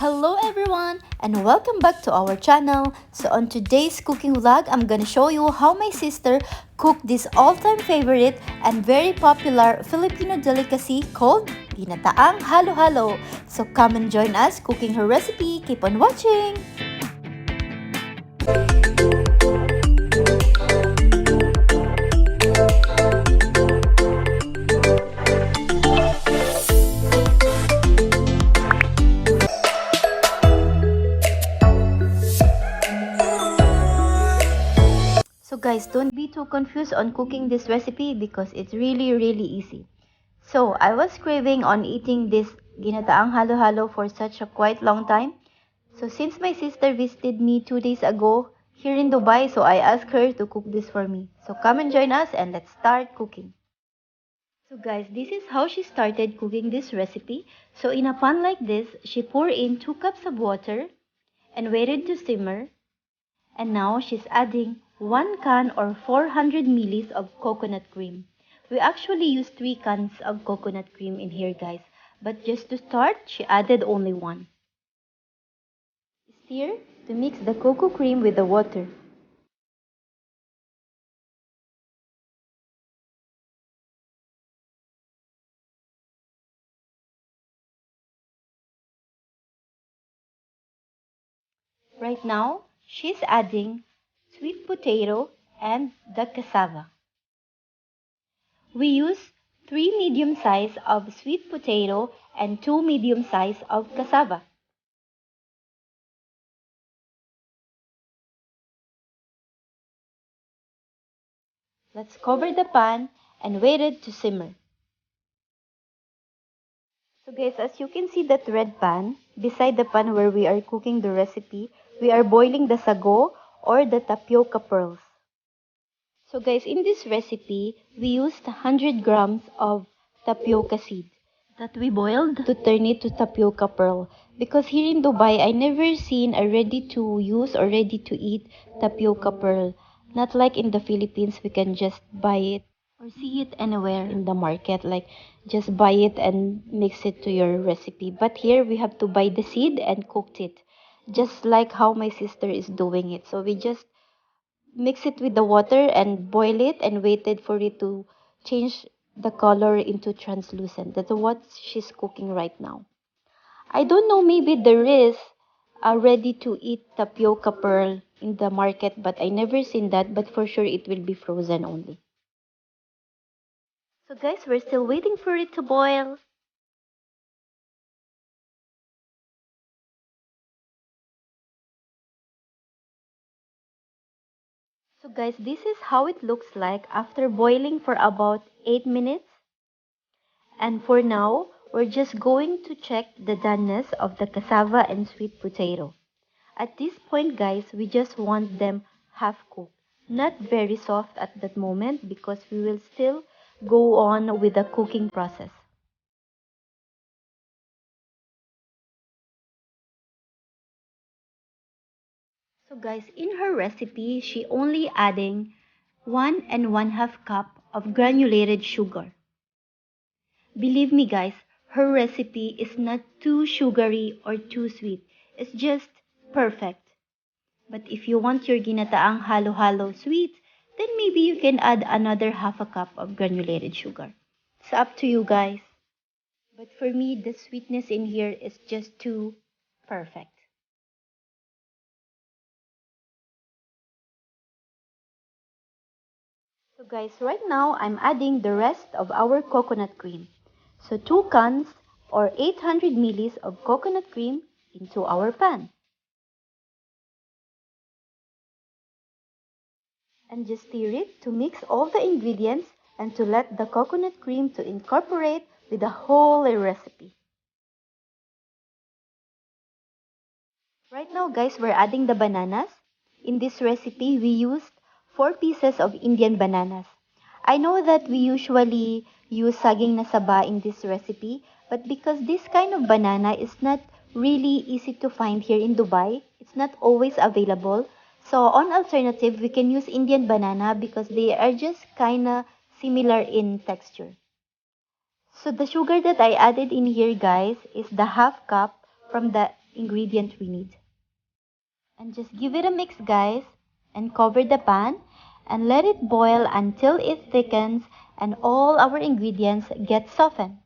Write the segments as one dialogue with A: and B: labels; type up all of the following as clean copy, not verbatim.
A: Hello everyone and welcome back to our channel. So on today's cooking vlog, I'm gonna show you how my sister cooked this all-time favorite and very popular Filipino delicacy called Ginataang halo-halo. So come and join us cooking her recipe. Keep on watching! So guys, don't be too confused on cooking this recipe because it's really easy. So I was craving on eating this ginataang halo-halo for such a quite long time. So since my sister visited me 2 days ago here in Dubai, so I asked her to cook this for me. So come and join us and let's start cooking. So guys, this is how she started cooking this recipe. So in a pan like this, she poured in 2 cups of water and waited to simmer. And now she's adding 1 can or 400 ml of coconut cream. We actually use 3 cans of coconut cream in here guys. But just to start, she added only 1. Stir to mix the cocoa cream with the water. Right now, she's adding sweet potato and the cassava. We use 3 medium size of sweet potato and 2 medium size of cassava. Let's cover the pan and wait it to simmer. So guys, as you can see that red pan, beside the pan where we are cooking the recipe, we are boiling the sago or the tapioca pearls. So guys, in this recipe, we used 100 grams of tapioca seed that we boiled to turn it to tapioca pearl. Because here in Dubai, I never seen a ready to use or ready to eat tapioca pearl. Not like in the Philippines, we can just buy it or see it anywhere in the market. Like just buy it and mix it to your recipe. But here we have to buy the seed and cooked it. Just like how my sister is doing it. So we just mix it with the water and boil it and waited for it to change the color into translucent. That's what she's cooking right now. I don't know, maybe there is a ready to eat tapioca pearl in the market, but I never seen that, but for sure it will be frozen only. So guys, we're still waiting for it to boil. So guys, this is how it looks like after boiling for about 8 minutes. And for now, we're just going to check the doneness of the cassava and sweet potato. At this point, guys, we just want them half cooked. Not very soft at that moment because we will still go on with the cooking process. So guys, in her recipe, she only adding 1 and 1/2 cup of granulated sugar. Believe me guys, her recipe is not too sugary or too sweet. It's just perfect. But if you want your ginataang halo-halo sweet, then maybe you can add another 1/2 cup of granulated sugar. It's up to you guys. But for me, the sweetness in here is just too perfect. So guys, right now I'm adding the rest of our coconut cream. So 2 cans or 800 ml of coconut cream into our pan. And just stir it to mix all the ingredients and to let the coconut cream to incorporate with the whole recipe. Right now guys, we're adding the bananas. In this recipe, we used 4 pieces of Indian bananas. I know that we usually use saging na saba in this recipe, but because this kind of banana is not really easy to find here in Dubai, it's not always available. So on alternative, we can use Indian banana because they are just kinda similar in texture. So the sugar that I added in here guys is the 1/2 cup from the ingredient we need. And just give it a mix, guys, and cover the pan and let it boil until it thickens and all our ingredients get softened.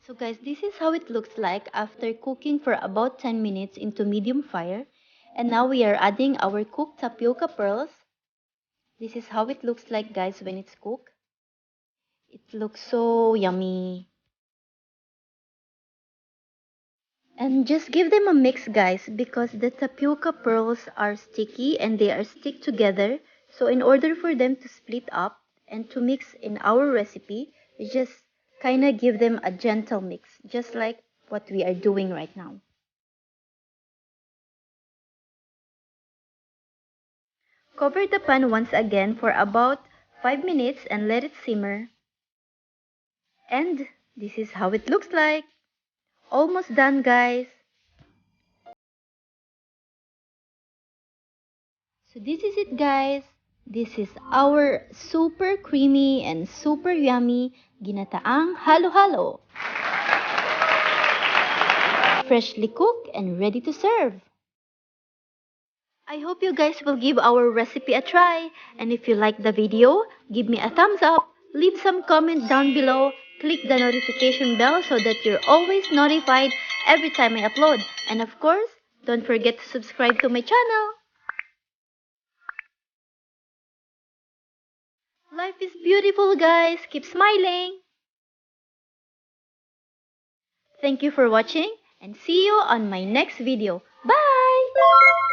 A: So guys, this is how it looks like after cooking for about 10 minutes into medium fire. And now we are adding our cooked tapioca pearls. This is how it looks like, guys, when it's cooked. It looks so yummy. And just give them a mix, guys, because the tapioca pearls are sticky and they are stick together. So in order for them to split up and to mix in our recipe, we just kind of give them a gentle mix, just like what we are doing right now. Cover the pan once again for about 5 minutes and let it simmer. And this is how it looks like. Almost done, guys. So this is it, guys. This is our super creamy and super yummy ginataang halo-halo. Freshly cooked and ready to serve. I hope you guys will give our recipe a try. And if you like the video, give me a thumbs up, leave some comment down below, click the notification bell so that you're always notified every time I upload. And of course, don't forget to subscribe to my channel. Life is beautiful, guys. Keep smiling. Thank you for watching and see you on my next video. Bye!